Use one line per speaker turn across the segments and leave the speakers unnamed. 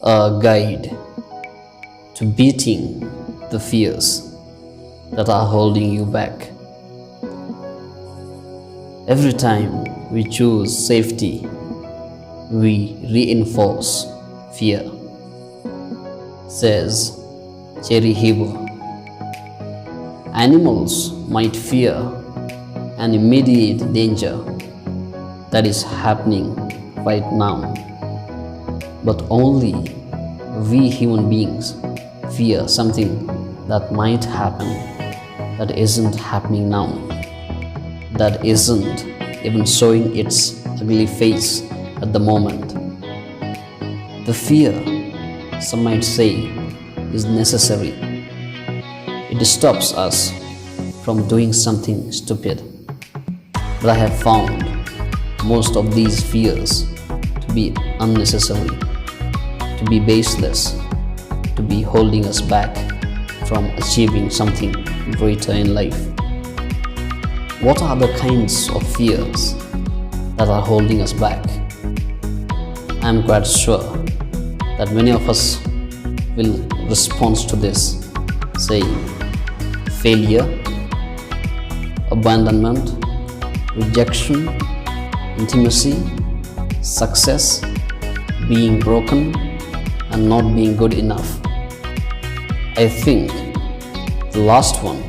a guide to beating the fears that are holding you back. Every time we choose safety, we reinforce fear, says Cherry Heber. Animals might fear an immediate danger that is happening right now, but only we human beings fear something that might happen that isn't happening now, that isn't even showing its ugly face at the moment. The fear, some might say, is necessary. It stops us from doing something stupid. But I have found most of these fears to be unnecessary, to be baseless, to be holding us back from achieving something greater in life. What are the kinds of fears that are holding us back? I am quite sure that many of us will respond to this saying failure, abandonment, rejection, intimacy, success, being broken, and not being good enough. I think the last one,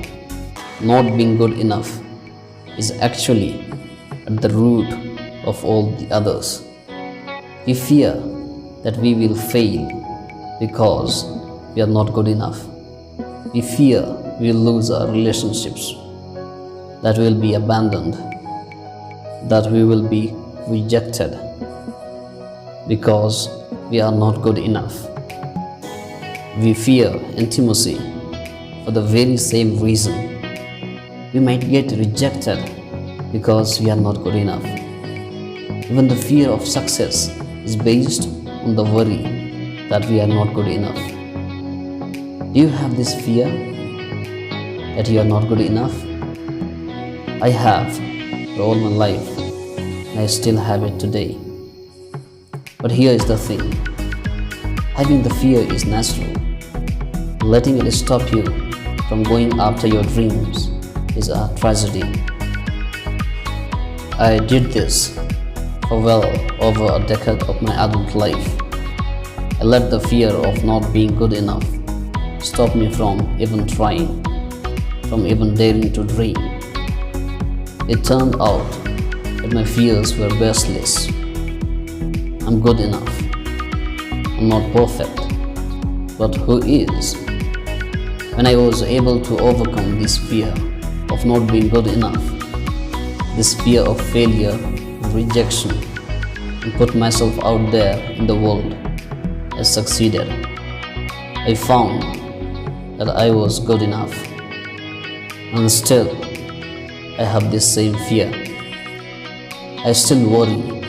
not being good enough, is actually at the root of all the others. We fear that we will fail because we are not good enough. We fear we will lose our relationships, that we will be abandoned, that we will be rejected because we are not good enough. We fear intimacy for the very same reason. We might get rejected because we are not good enough. Even the fear of success is based on the worry that we are not good enough. Do you have this fear that you are not good enough? I have for all my life, and I still have it today. But here is the thing. Having the fear is natural. Letting it stop you from going after your dreams is a tragedy. I did this for well over a decade of my adult life. I let the fear of not being good enough stop me from even trying, from even daring to dream. It turned out that my fears were baseless. I'm good enough. I'm not perfect, but who is? When I was able to overcome this fear of not being good enough, this fear of failure and rejection, and put myself out there in the world, I succeeded. I found that I was good enough, and still I have this same fear. I still worry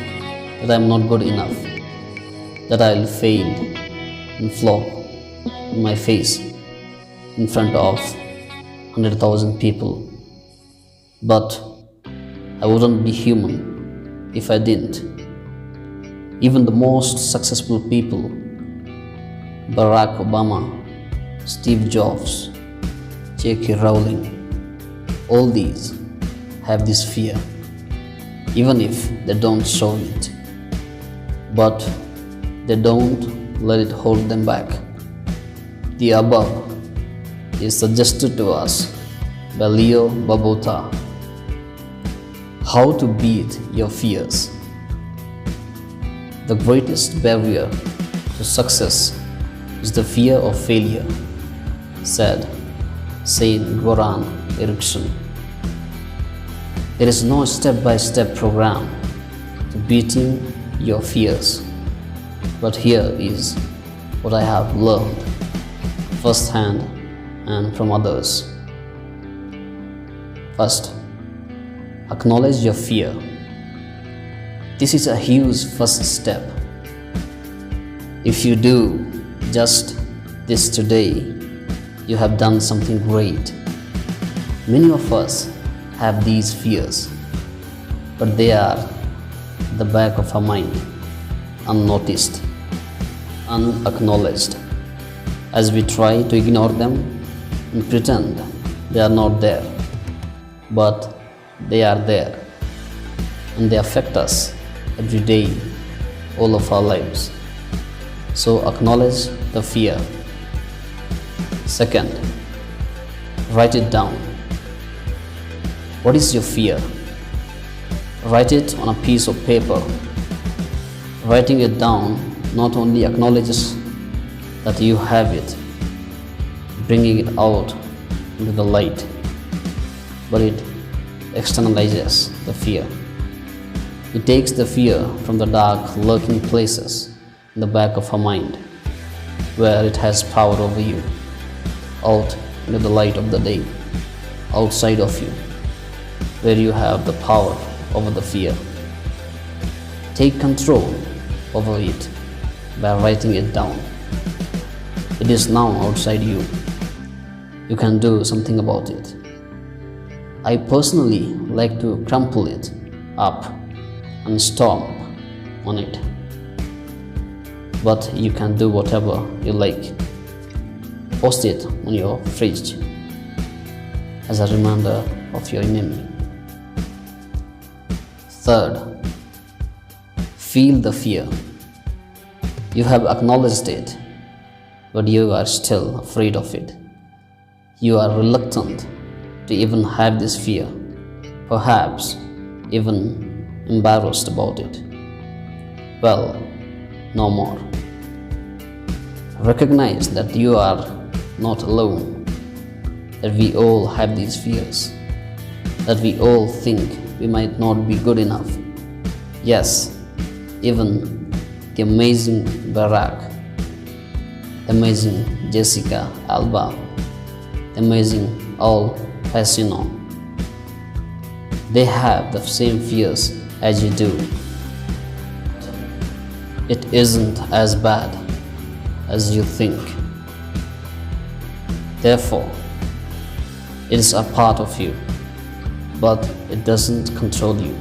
that I'm not good enough, that I'll fail and flop in my face in front of 100,000 people. But I wouldn't be human if I didn't. Even the most successful people, Barack Obama, Steve Jobs, J.K. Rowling, all these have this fear, even if they don't show it. But they don't let it hold them back. The above is suggested to us by Leo Babauta. How to beat your fears. The greatest barrier to success is the fear of failure, said Saint Goran Eriksson. There is no step-by-step program to beating your fears, but here is what I have learned firsthand and from others. First, acknowledge your fear. This is a huge first step. If you do just this today, you have done something great. Many of us have these fears, but they are at the back of our mind, unnoticed. unacknowledged as we try to ignore them and pretend they are not there. But they are there and they affect us every day, all of our lives. So acknowledge the fear. Second, write it down. What is your fear? Write it on a piece of paper. Writing it down not only acknowledges that you have it, bringing it out into the light, but it externalizes the fear. It takes the fear from the dark, lurking places in the back of our mind, where it has power over you, out into the light of the day, outside of you, where you have the power over the fear. Take control over it by writing it down. It is now outside you. You can do something about it. I personally like to crumple it up and stomp on it. But you can do whatever you like. Post it on your fridge as a reminder of your enemy. Third, feel the fear. You have acknowledged it, but you are still afraid of it. You are reluctant to even have this fear, perhaps even embarrassed about it. Well, no more. Recognize that you are not alone, that we all have these fears, that we all think we might not be good enough. Yes, even the amazing Barack, the amazing Jessica Alba, the amazing Al Pacino, they have the same fears as you do. It isn't as bad as you think. Therefore, it is a part of you, but it doesn't control you.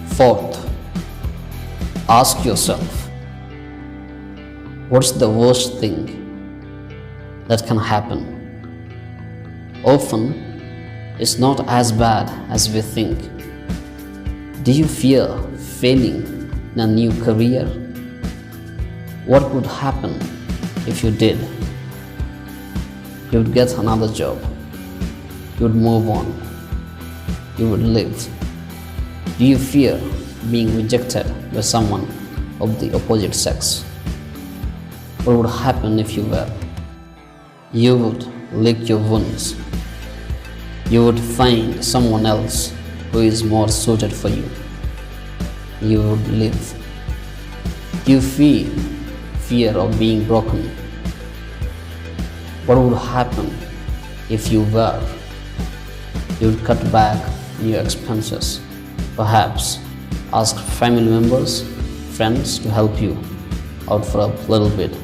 Fourth, ask yourself, what's the worst thing that can happen? Often, it's not as bad as we think. Do you fear failing in a new career? What would happen if you did? You would get another job. You would move on. You would live. Do you fear being rejected by someone of the opposite sex? What would happen if you were? You would lick your wounds. You would find someone else who is more suited for you. You would live. You feel fear of being broken. What would happen if you were? You would cut back on your expenses. Perhaps ask family members, friends to help you out for a little bit.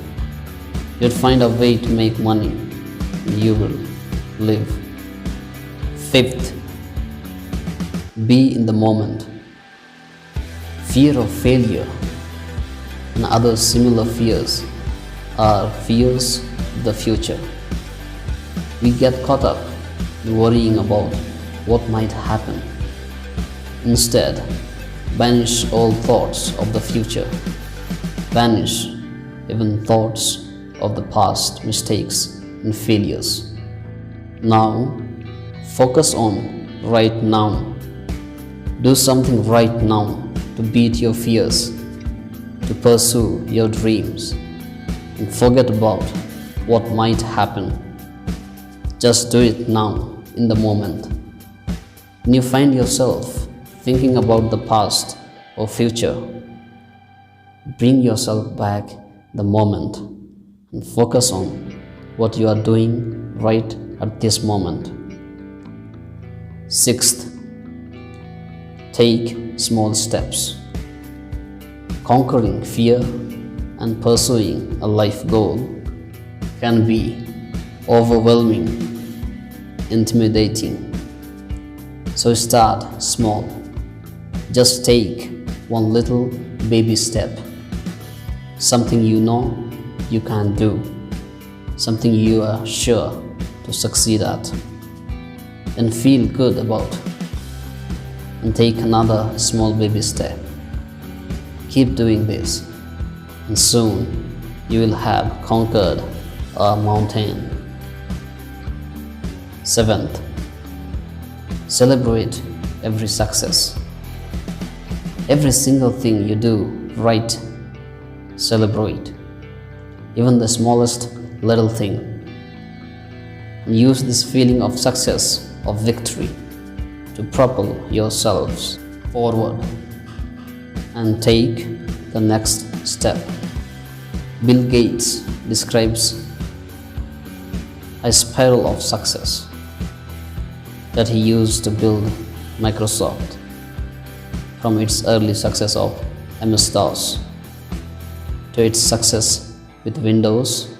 You'd find a way to make money and you will live. Fifth, be in the moment. Fear of failure and other similar fears are fears of the future. We get caught up in worrying about what might happen. Instead, banish all thoughts of the future. Banish even thoughts of the past mistakes and failures. Now, focus on right now. Do something right now to beat your fears, to pursue your dreams, and forget about what might happen. Just do it now, in the moment. When you find yourself thinking about the past or future, bring yourself back the moment and focus on what you are doing right at this moment. Sixth, take small steps. Conquering fear and pursuing a life goal can be overwhelming, intimidating. So start small. Just take one little baby step. something you know you can do, something you are sure to succeed at, and feel good about, and take another small baby step. Keep doing this, and soon you will have conquered a mountain. 7th, celebrate every success. Every single thing you do right, celebrate, even the smallest little thing. And use this feeling of success, of victory, to propel yourselves forward and take the next step. Bill Gates describes a spiral of success that he used to build Microsoft, from its early success of MS-DOS to its success with Windows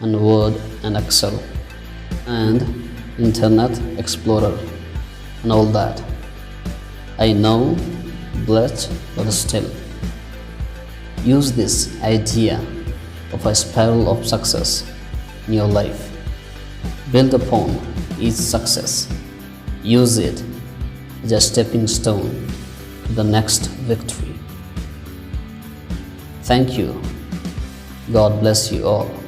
and Word and Excel and Internet Explorer and all that. I know, blessed, but still. Use this idea of a spiral of success in your life. Build upon each success. Use it as a stepping stone to the next victory. Thank you. God bless you all.